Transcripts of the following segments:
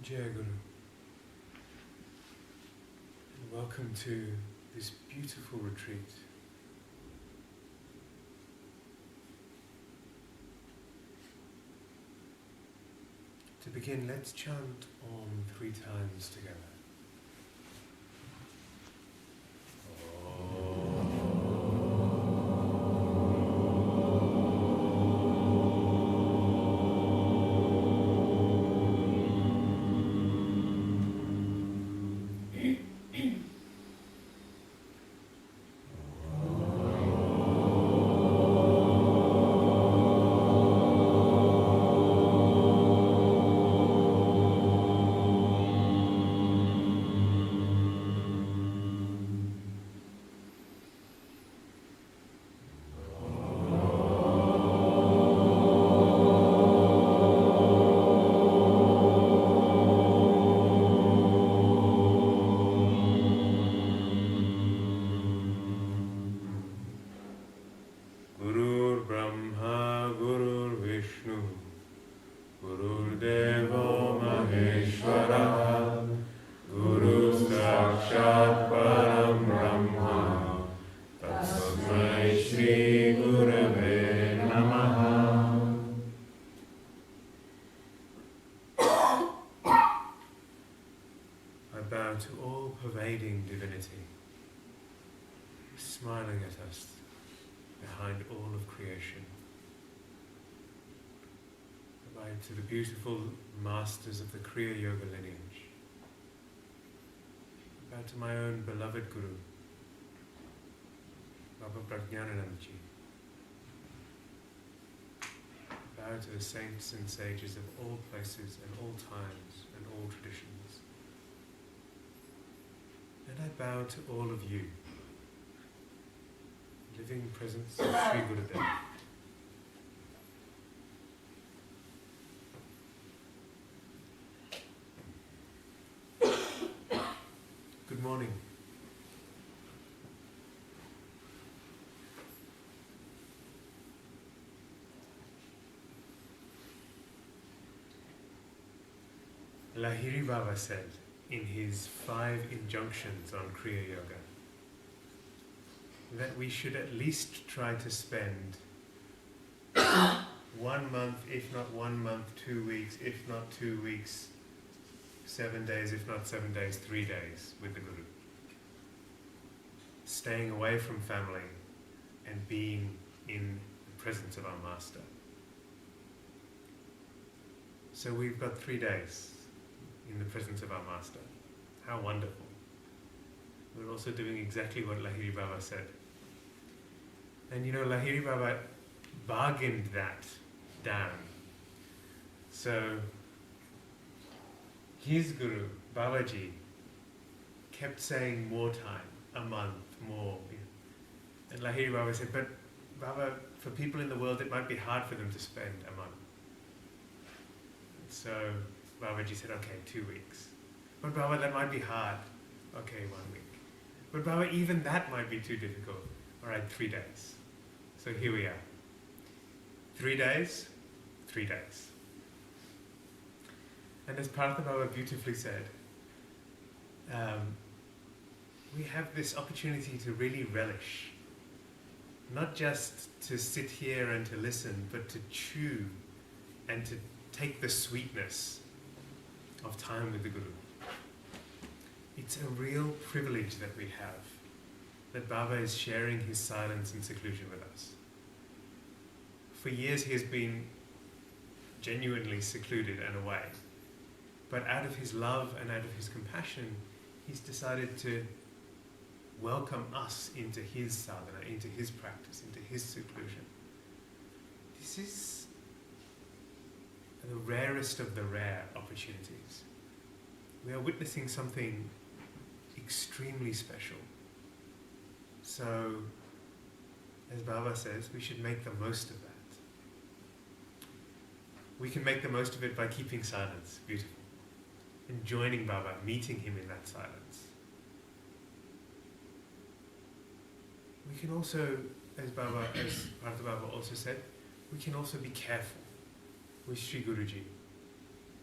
Jai Guru, and welcome to this beautiful retreat. To begin, let's chant Om 3 times together. To all-pervading divinity, smiling at us behind all of creation. I bow to the beautiful masters of the Kriya Yoga lineage. I bow to my own beloved Guru, Baba Prajnananandji. I bow to the saints and sages of all places and all times and all traditions. And I bow to all of you, living presence of Sri Gurudev. Good morning. Lahiri Baba said in his 5 injunctions on Kriya Yoga that we should at least try to spend 1 month, if not 1 month, 2 weeks, if not 2 weeks, 7 days, if not 7 days, 3 days with the Guru. Staying away from family and being in the presence of our Master. So we've got 3 days in the presence of our Master. How wonderful. We're also doing exactly what Lahiri Baba said. And you know, Lahiri Baba bargained that down. So his Guru, Babaji, kept saying more time, a month, more. And Lahiri Baba said, but Baba, for people in the world it might be hard for them to spend a month. So Babaji said, okay, 2 weeks. But Baba, that might be hard. Okay, 1 week. But Baba, even that might be too difficult. All right, 3 days. So here we are. 3 days, 3 days. And as Partha Baba beautifully said, we have this opportunity to really relish. Not just to sit here and to listen, but to chew and to take the sweetness of time with the Guru. It's a real privilege that we have, that Baba is sharing his silence and seclusion with us. For years he has been genuinely secluded and away, but out of his love and out of his compassion, he's decided to welcome us into his sadhana, into his practice, into his seclusion. This is the rarest of the rare opportunities. We are witnessing something extremely special. So, as Baba says, we should make the most of that. We can make the most of it by keeping silence, beautiful, and joining Baba, meeting him in that silence. We can also, as Partha Baba also said, we can also be careful with Sri Guruji.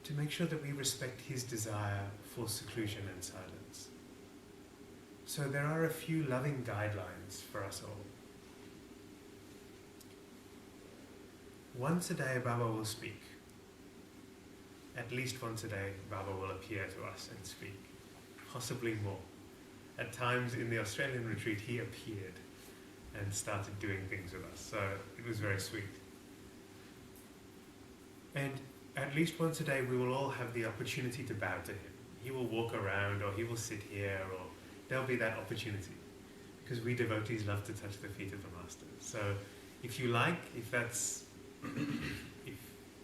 to make sure that we respect his desire for seclusion and silence. So there are a few loving guidelines for us all. Once a day, Baba will speak. At least once a day, Baba will appear to us and speak, possibly more. At times in the Australian retreat, he appeared and started doing things with us, so it was very sweet. And at least once a day, we will all have the opportunity to bow to him. He will walk around, or he will sit here, or there'll be that opportunity, because we devotees love to touch the feet of the Master. So if you like, if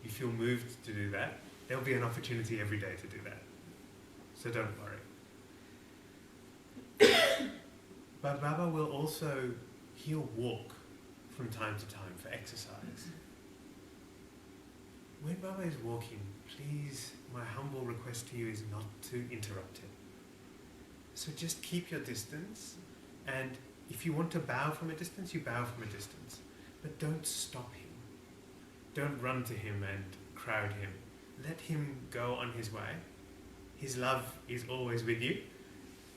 you feel moved to do that, there'll be an opportunity every day to do that. So don't worry. But Baba will also, he'll walk from time to time for exercise. When Baba is walking, please, my humble request to you is not to interrupt him. So just keep your distance, and if you want to bow from a distance, you bow from a distance. But don't stop him. Don't run to him and crowd him. Let him go on his way. His love is always with you,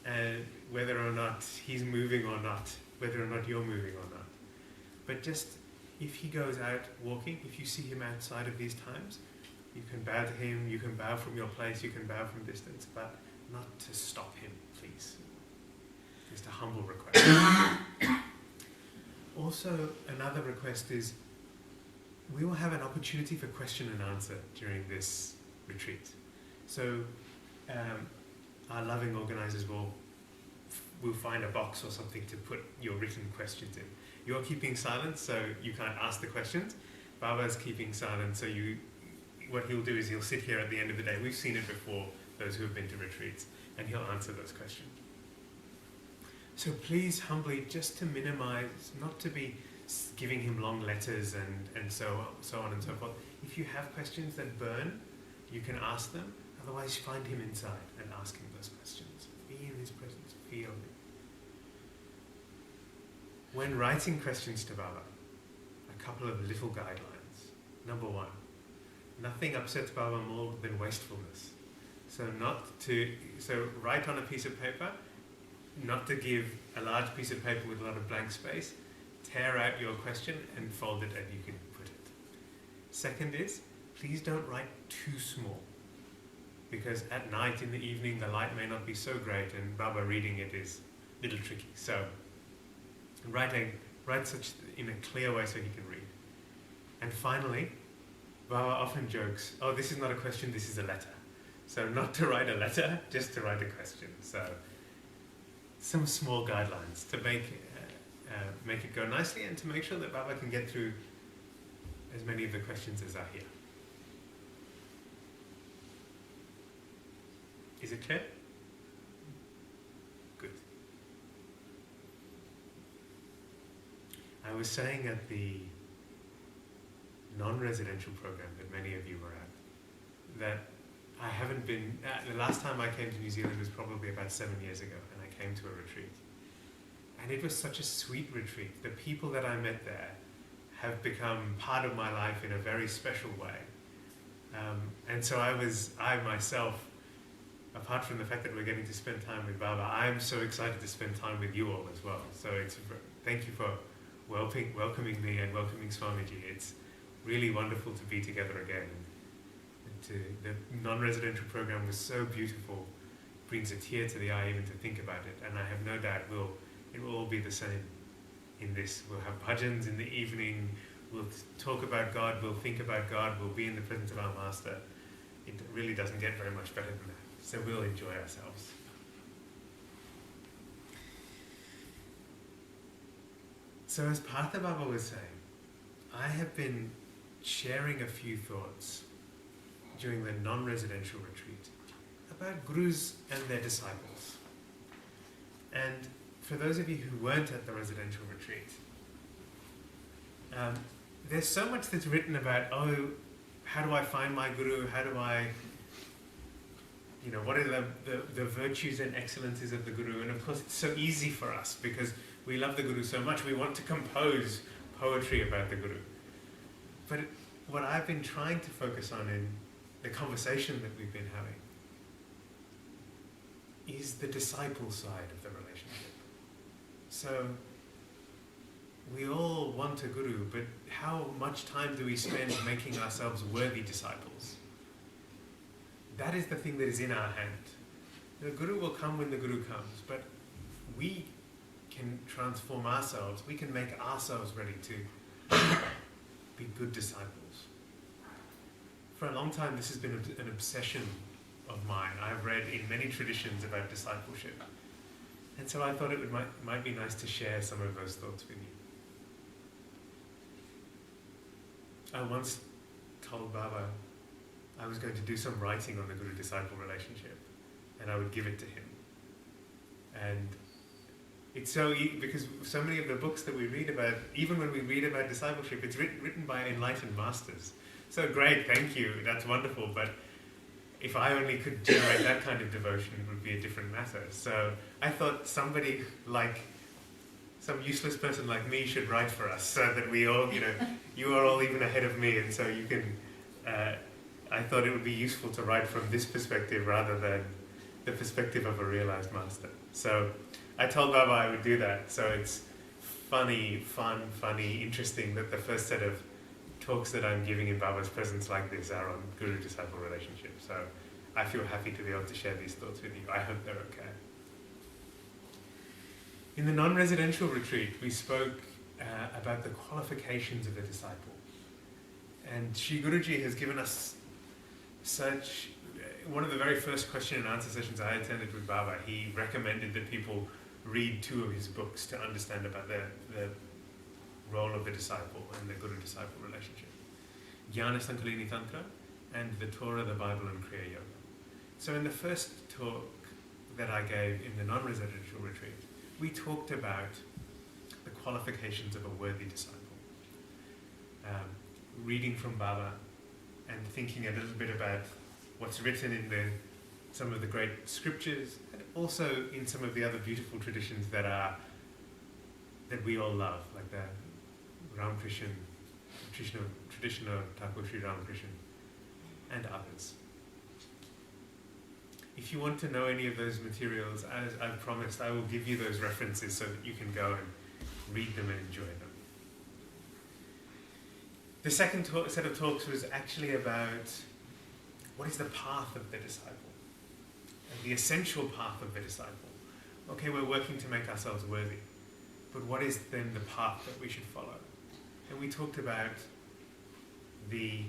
and whether or not he's moving or not, whether or not you're moving or not. But just, if he goes out walking, if you see him outside of these times, you can bow to him, you can bow from your place, you can bow from distance, but not to stop him, please. Just a humble request. Also, another request is, we will have an opportunity for question and answer during this retreat. So our loving organizers will find a box or something to put your written questions in. You're keeping silent, so you can't ask the questions. Baba's keeping silent, so what he'll do is he'll sit here at the end of the day. We've seen it before, those who have been to retreats, and he'll answer those questions. So please, humbly, just to minimize, not to be giving him long letters and so on and so forth. If you have questions that burn, you can ask them. Otherwise, find him inside and ask him those questions. Be in his presence. Feel him. When writing questions to Baba, a couple of little guidelines. Number one, nothing upsets Baba more than wastefulness. So write on a piece of paper, not to give a large piece of paper with a lot of blank space. Tear out your question and fold it and you can put it. Second is, please don't write too small, because at night, in the evening, the light may not be so great and Baba reading it is a little tricky. So write such in a clear way so he can read. And finally, Baba often jokes, oh, this is not a question, this is a letter. So not to write a letter, just to write a question. So some small guidelines to make it go nicely and to make sure that Baba can get through as many of the questions as are here. Is it clear? Good. I was saying at the non-residential program that many of you were at, that I haven't been, the last time I came to New Zealand was probably about 7 years ago, and I came to a retreat. And it was such a sweet retreat. The people that I met there have become part of my life in a very special way. And so I myself, apart from the fact that we're getting to spend time with Baba, I'm so excited to spend time with you all as well. So thank you for welcoming me and welcoming Swamiji. It's really wonderful to be together again. The non-residential program was so beautiful, brings a tear to the eye even to think about it, and I have no doubt it will all be the same in this. We'll have bhajans in the evening, we'll talk about God, we'll think about God, we'll be in the presence of our Master. It really doesn't get very much better than that, so we'll enjoy ourselves. So as Partha Baba was saying, I have been sharing a few thoughts during the non-residential retreat about gurus and their disciples. And for those of you who weren't at the residential retreat, there's so much that's written about, how do I find my guru? How do I, what are the virtues and excellences of the guru? And of course it's so easy for us because we love the guru so much, we want to compose poetry about the guru. But what I've been trying to focus on the conversation that we've been having is the disciple side of the relationship. So we all want a guru, but how much time do we spend making ourselves worthy disciples? That is the thing that is in our hand. The guru will come when the guru comes, but we can transform ourselves. We can make ourselves ready to be good disciples. For a long time, this has been an obsession of mine. I've read in many traditions about discipleship. And so I thought it might be nice to share some of those thoughts with you. I once told Baba I was going to do some writing on the guru-disciple relationship, and I would give it to him. And it's so because so many of the books that we read about, even when we read about discipleship, it's written by enlightened masters. So great, thank you, that's wonderful, but if I only could generate that kind of devotion, it would be a different matter. So I thought somebody like, some useless person like me should write for us, so that we all, you are all even ahead of me, and so you can, I thought it would be useful to write from this perspective rather than the perspective of a realized master. So I told Baba I would do that. So it's funny, interesting that the first set of talks that I'm giving in Baba's presence like this are on guru-disciple relationship. So I feel happy to be able to share these thoughts with you. I hope they're okay. In the non-residential retreat, we spoke about the qualifications of a disciple. And Shri Guruji has given us one of the very first question and answer sessions I attended with Baba, he recommended that people read 2 of his books to understand about the role of the disciple and the guru-disciple relationship. Jnana Sankalini Tantra and the Torah, the Bible and Kriya Yoga. So in the first talk that I gave in the non-residential retreat, we talked about the qualifications of a worthy disciple. Reading from Baba and thinking a little bit about what's written in some of the great scriptures, and also in some of the other beautiful traditions that we all love, like the Ramakrishna, tradition of Thakur Sri Ramakrishna, and others. If you want to know any of those materials, as I've promised, I will give you those references so that you can go and read them and enjoy them. The second set of talks was actually about what is the path of the disciple, and the essential path of the disciple. Okay, we're working to make ourselves worthy, but what is then the path that we should follow? And we talked about the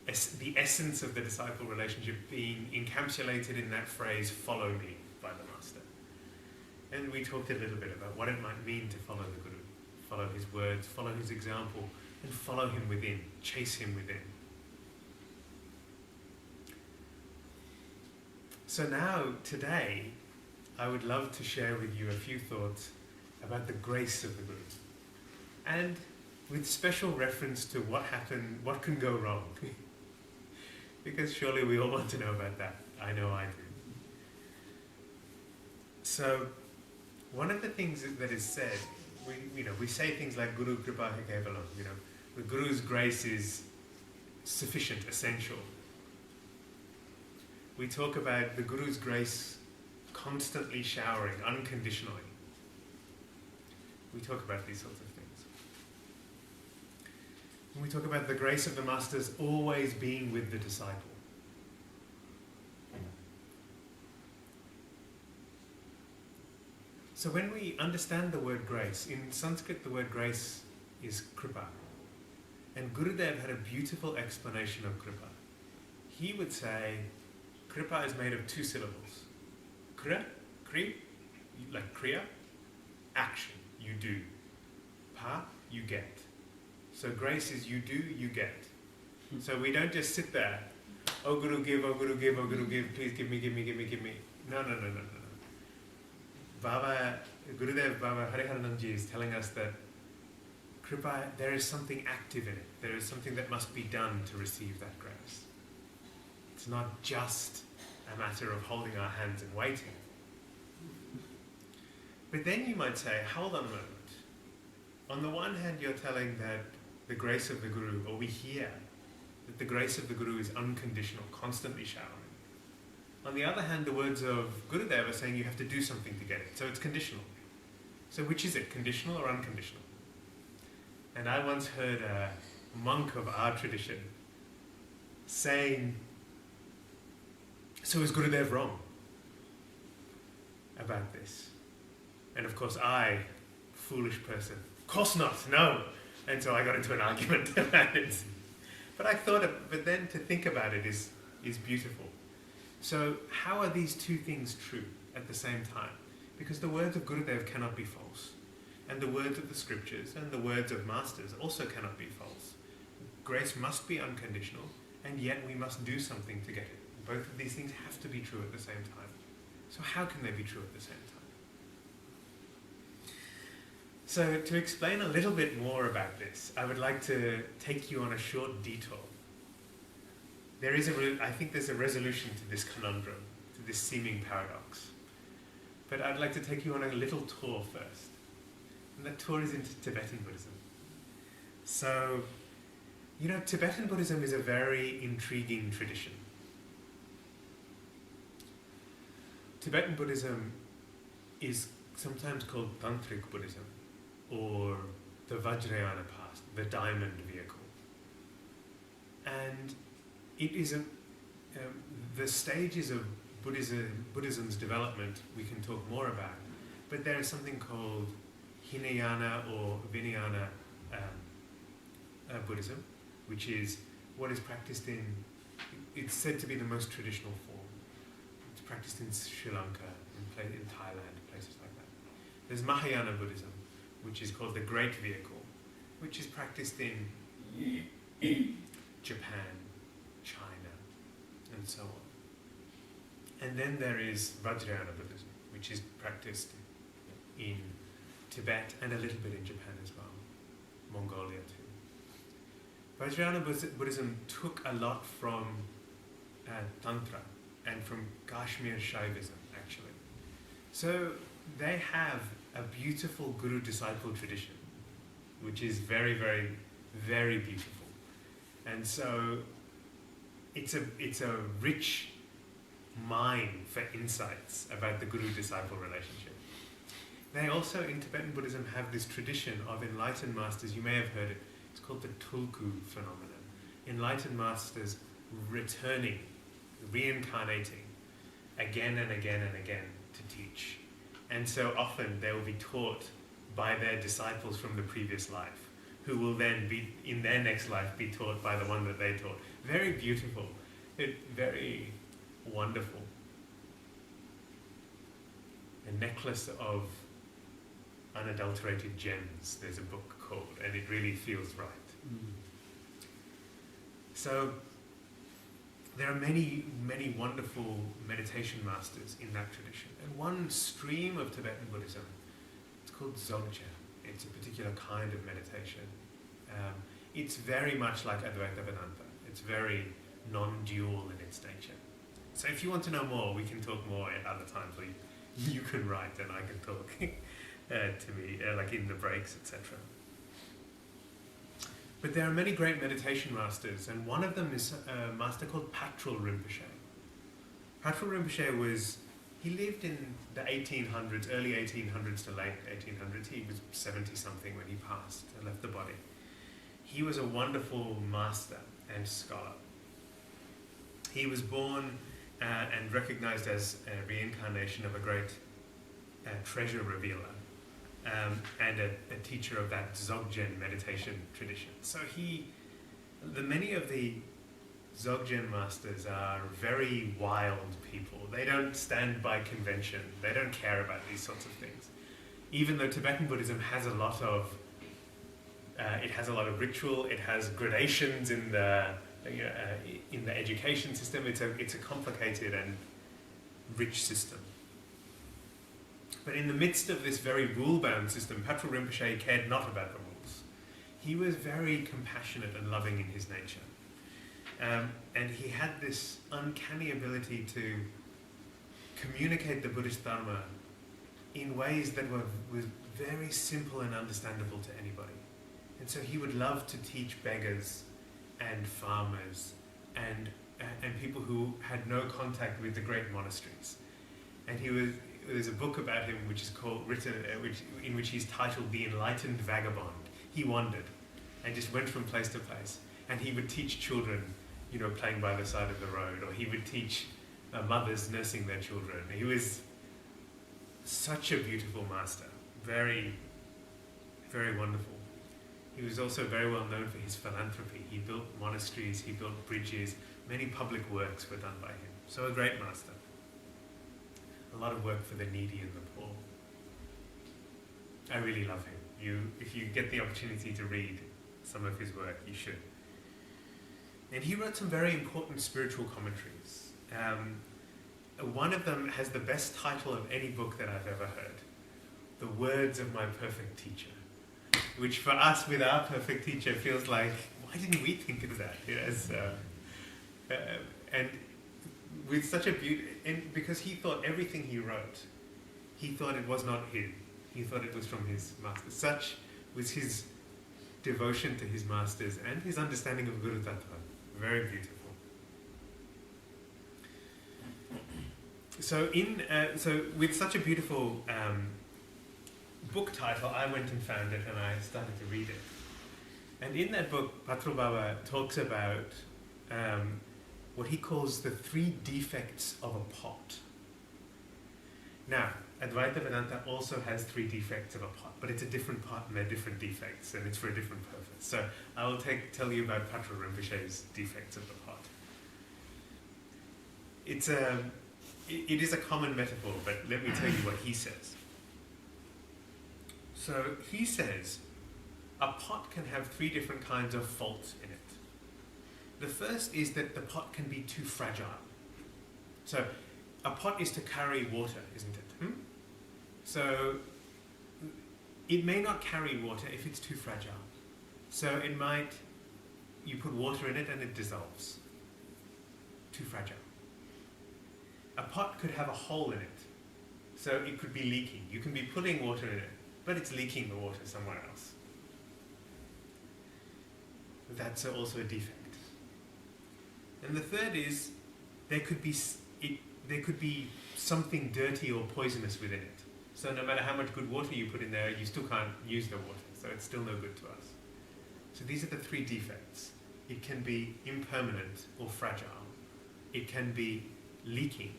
essence of the disciple relationship being encapsulated in that phrase, "follow me," by the master. And we talked a little bit about what it might mean to follow the Guru, follow his words, follow his example, and follow him within, chase him within. So now, today, I would love to share with you a few thoughts about the grace of the Guru, and with special reference to what can go wrong. Because surely we all want to know about that. I know I do. So, one of the things that is said, we say things like Guru Kripa Hai Kevalam, the Guru's grace is sufficient, essential. We talk about the Guru's grace constantly showering, unconditionally. We talk about these sorts of things. And we talk about the grace of the Masters always being with the disciple. So when we understand the word grace, in Sanskrit the word grace is kripa. And Gurudev had a beautiful explanation of kripa. He would say, kripa is made of 2 syllables. Kri, like kriya, action, you do. Pa, you get. So grace is you do, you get. So we don't just sit there, oh Guru give, oh Guru give, oh Guru give, please give me, give me, give me, give me. No. Gurudev Baba Hariharanandji is telling us that kripa, there is something active in it. There is something that must be done to receive that grace. It's not just a matter of holding our hands and waiting. But then you might say, hold on a moment. On the one hand, you're telling that the grace of the Guru, or we hear that the grace of the Guru is unconditional, constantly showering. On the other hand, the words of Gurudev are saying you have to do something to get it, so it's conditional. So which is it, conditional or unconditional? And I once heard a monk of our tradition saying, so is Gurudev wrong about this? And of course I, foolish person, of course not, no! And so I got into an argument about it. But but then to think about it is beautiful. So how are these two things true at the same time? Because the words of Gurudev cannot be false. And the words of the scriptures and the words of masters also cannot be false. Grace must be unconditional, and yet we must do something to get it. Both of these things have to be true at the same time. So how can they be true at the same time? So to explain a little bit more about this, I would like to take you on a short detour. I think there's a resolution to this conundrum, to this seeming paradox. But I'd like to take you on a little tour first. And that tour is into Tibetan Buddhism. So, Tibetan Buddhism is a very intriguing tradition. Tibetan Buddhism is sometimes called Tantric Buddhism, or the Vajrayana path, the diamond vehicle. And it is the stages of Buddhism's development we can talk more about, but there is something called Hinayana or Vinayana Buddhism, which is what is practiced it's said to be the most traditional form. It's practiced in Sri Lanka, in Thailand, places like that. There's Mahayana Buddhism, which is called the Great Vehicle, which is practiced in Japan, China, and so on. And then there is Vajrayana Buddhism, which is practiced in Tibet and a little bit in Japan as well, Mongolia too. Vajrayana Buddhism took a lot from Tantra and from Kashmir Shaivism, actually. So they have a beautiful guru-disciple tradition, which is very, very, very beautiful. And so it's a rich mine for insights about the guru-disciple relationship. They also, in Tibetan Buddhism, have this tradition of enlightened masters. You may have heard it. It's called the Tulku phenomenon. Enlightened masters returning, reincarnating again and again and again to teach. And so often they will be taught by their disciples from the previous life, who will then be, in their next life, be taught by the one that they taught. Very beautiful. Very wonderful. A necklace of unadulterated gems, there's a book called, and it really feels right. So there are many, many wonderful meditation masters in that tradition. And one stream of Tibetan Buddhism, it's called Dzogchen. It's a particular kind of meditation. It's very much like Advaita Vedanta. It's very non-dual in its nature. So if you want to know more, we can talk more at other times, or you can write and I can talk to me, like in the breaks, etc. But there are many great meditation masters, and one of them is a master called Patrul Rinpoche. Patrul Rinpoche he lived in the 1800s, early 1800s to late 1800s. He was 70-something when he passed and left the body. He was a wonderful master and scholar. He was born and recognized as a reincarnation of a great treasure revealer and a teacher of that Dzogchen meditation tradition. So many of the Dzogchen masters are very wild people. They don't stand by convention. They don't care about these sorts of things. Even though Tibetan Buddhism has a lot of ritual, it has gradations in the education system. It's a complicated and rich system. But in the midst of this very rule-bound system, Patrul Rinpoche cared not about the rules. He was very compassionate and loving in his nature. And he had this uncanny ability to communicate the Buddhist Dharma in ways that were very simple and understandable to anybody. And so he would love to teach beggars and farmers and people who had no contact with the great monasteries. And there's a book about him which is in which he's titled The Enlightened Vagabond. He wandered and just went from place to place. And he would teach children, playing by the side of the road, or he would teach mothers nursing their children. He was such a beautiful master, very, very wonderful. He was also very well known for his philanthropy. He built monasteries, he built bridges, many public works were done by him. So a great master. A lot of work for the needy and the poor. I really love him. If you get the opportunity to read some of his work, you should. And he wrote some very important spiritual commentaries. One of them has the best title of any book that I've ever heard. The Words of My Perfect Teacher. Which for us, with our perfect teacher, feels like, why didn't we think of that? And with such a beauty, and because he thought everything he wrote, he thought it was not him. He thought it was from his master. Such was his devotion to his masters and his understanding of Guru Tattva. Very beautiful. So with such a beautiful book title, I went and found it and I started to read it. And in that book, Patru Baba talks about what he calls the 3 defects of a pot. Now, Advaita Vedanta also has 3 defects of a pot, but it's a different pot and they're different defects, and it's for a different purpose. So I will tell you about Patru Rinpoche's defects of the pot. It is a common metaphor, but let me tell you what he says. So he says, a pot can have 3 different kinds of faults in it. The first is that the pot can be too fragile. So a pot is to carry water, isn't it? So it may not carry water if it's too fragile. So you put water in it and it dissolves. Too fragile. A pot could have a hole in it. So it could be leaking. You can be putting water in it, but it's leaking the water somewhere else. That's also a defect. And the third is there could be something dirty or poisonous within it. So no matter how much good water you put in there, you still can't use the water. So it's still no good to us. So these are the 3 defects. It can be impermanent or fragile. It can be leaking,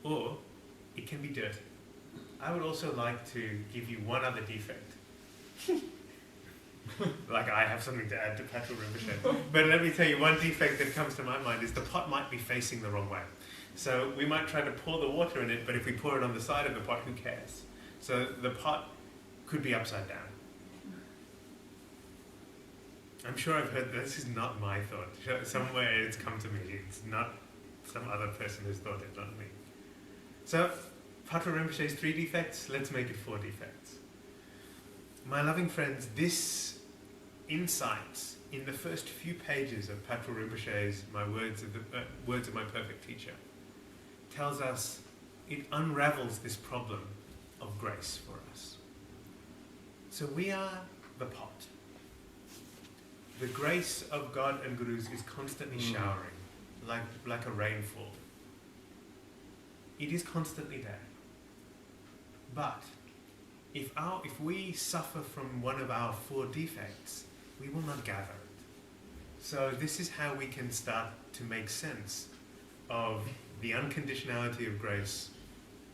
or it can be dirty. I would also like to give you one other defect. Like I have something to add to Patru Rinpoche. But let me tell you, one defect that comes to my mind is the pot might be facing the wrong way. So we might try to pour the water in it, but if we pour it on the side of the pot, who cares? So the pot could be upside down. I'm sure I've heard this is not my thought. Somewhere it's come to me. It's not some other person who's thought it, not me. So Patru Rinpoche's 3 defects, let's make it 4 defects. My loving friends, this insight in the first few pages of Patru Rinpoche's Words of My Perfect Teacher tells us, it unravels this problem of grace for us. So we are the pot. The grace of God and Gurus is constantly showering, like a rainfall. It is constantly there. But if we suffer from one of our 4 defects, we will not gather it. So this is how we can start to make sense of the unconditionality of grace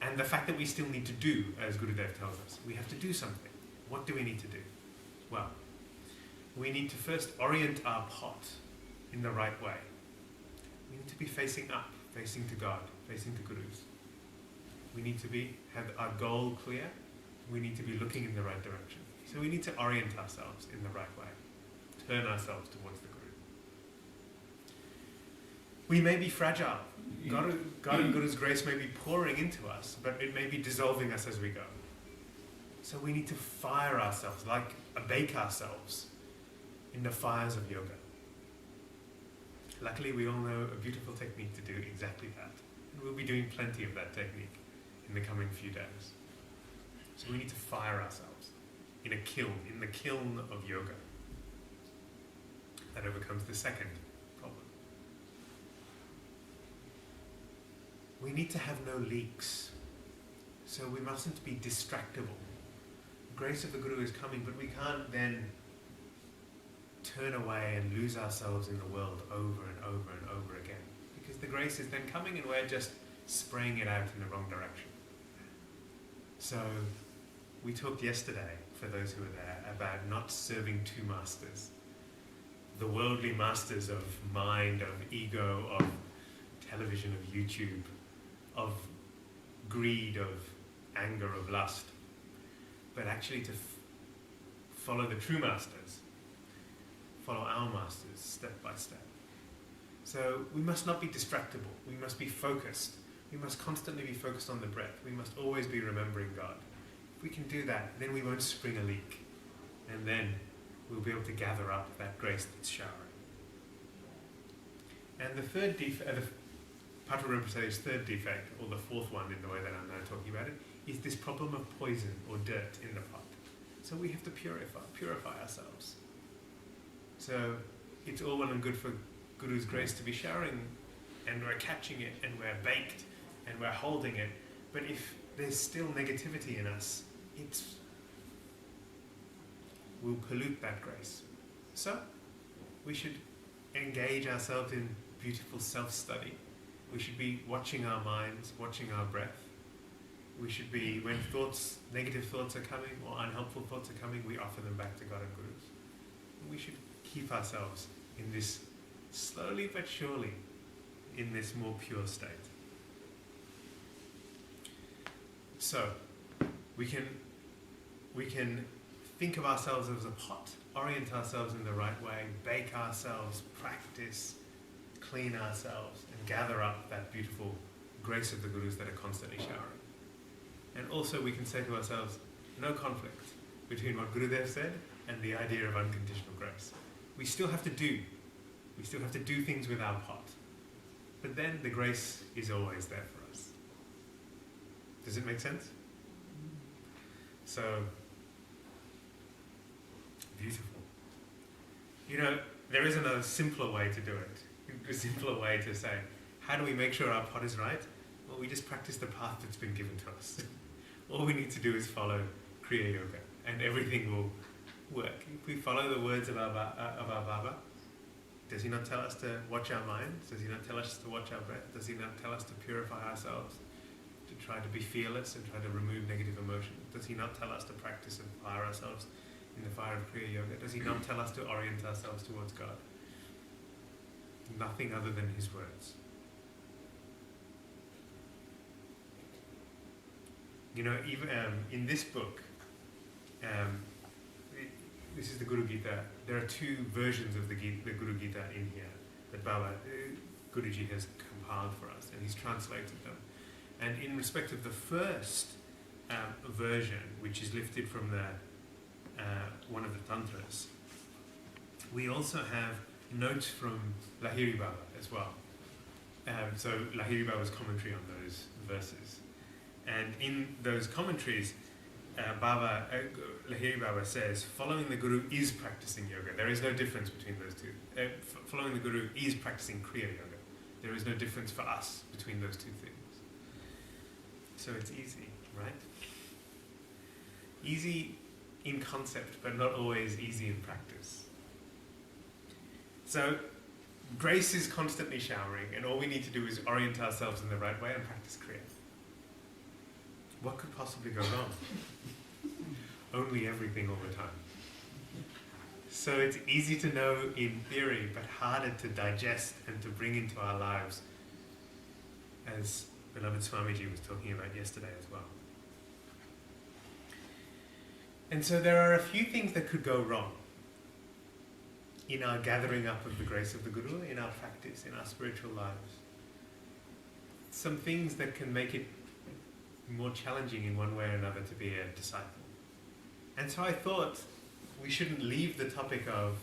and the fact that we still need to do, as Gurudev tells us. We have to do something. What do we need to do? Well, we need to first orient our pot in the right way. We need to be facing up, facing to God, facing to Gurus. We need to have our goal clear. We need to be looking in the right direction. So we need to orient ourselves in the right way. Turn ourselves towards the Guru. We may be fragile. God and Guru's grace may be pouring into us, but it may be dissolving us as we go. So we need to fire ourselves, bake ourselves in the fires of yoga. Luckily, we all know a beautiful technique to do exactly that. And we'll be doing plenty of that technique in the coming few days. So we need to fire ourselves in the kiln of yoga. That overcomes the second problem. We need to have no leaks. So we mustn't be distractible. The grace of the Guru is coming, but we can't then turn away and lose ourselves in the world over and over and over again. Because the grace is then coming and we're just spraying it out in the wrong direction. So we talked yesterday, for those who were there, about not serving two masters. The worldly masters of mind, of ego, of television, of YouTube, of greed, of anger, of lust. But actually to follow the true masters, follow our masters step by step. So we must not be distractible. We must be focused. We must constantly be focused on the breath. We must always be remembering God. If we can do that, then we won't spring a leak. And then we'll be able to gather up that grace that's showering. And the third defect, Patrul Rinpoche's third defect, or the fourth one in the way that I'm now talking about it, is this problem of poison or dirt in the pot. So we have to purify ourselves. So it's all well and good for Guru's grace to be showering, and we're catching it, and we're baked, and we're holding it. But if there's still negativity in us, will pollute that grace. So we should engage ourselves in beautiful self-study. We should be watching our minds, watching our breath. We should be, when negative thoughts are coming or unhelpful thoughts are coming, we offer them back to God and Gurus. We should keep ourselves in this, slowly but surely, in this more pure state. So, we can think of ourselves as a pot, orient ourselves in the right way, bake ourselves, practice, clean ourselves, and gather up that beautiful grace of the Gurus that are constantly showering. And also we can say to ourselves, no conflict between what Gurudev said and the idea of unconditional grace. We still have to do things with our pot. But then the grace is always there for us. Does it make sense? So, beautiful. You know, there isn't a simpler way to do it. A simpler way to say, how do we make sure our pot is right? Well, we just practice the path that's been given to us. All we need to do is follow Kriya Yoga, and everything will work. If we follow the words of our Baba, does he not tell us to watch our minds? Does he not tell us to watch our breath? Does he not tell us to purify ourselves, to try to be fearless and try to remove negative emotion? Does he not tell us to practice and fire ourselves in the fire of Kriya Yoga? Does he not tell us to orient ourselves towards God? Nothing other than his words. You know, even in this book, this is the Guru Gita. There are two versions of the Guru Gita in here that Baba, Guruji has compiled for us, and he's translated them. And in respect of the first version, which is lifted from the one of the Tantras, we also have notes from Lahiri Baba as well. So Lahiri Baba's commentary on those verses. And in those commentaries, Lahiri Baba says, following the Guru is practicing yoga. There is no difference between those two. Following the Guru is practicing Kriya Yoga. There is no difference for us between those two things. So it's easy, right? Easy in concept, but not always easy in practice. So grace is constantly showering, and all we need to do is orient ourselves in the right way and practice Kriya. What could possibly go wrong? Only everything all the time. So it's easy to know in theory, but harder to digest and to bring into our lives, as beloved Swamiji was talking about yesterday as well. And so there are a few things that could go wrong in our gathering up of the grace of the Guru, in our practice, in our spiritual lives. Some things that can make it more challenging in one way or another to be a disciple. And so I thought we shouldn't leave the topic of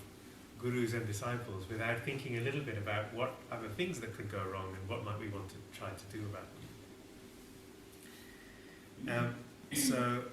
gurus and disciples without thinking a little bit about what are the things that could go wrong and what might we want to try to do about them. So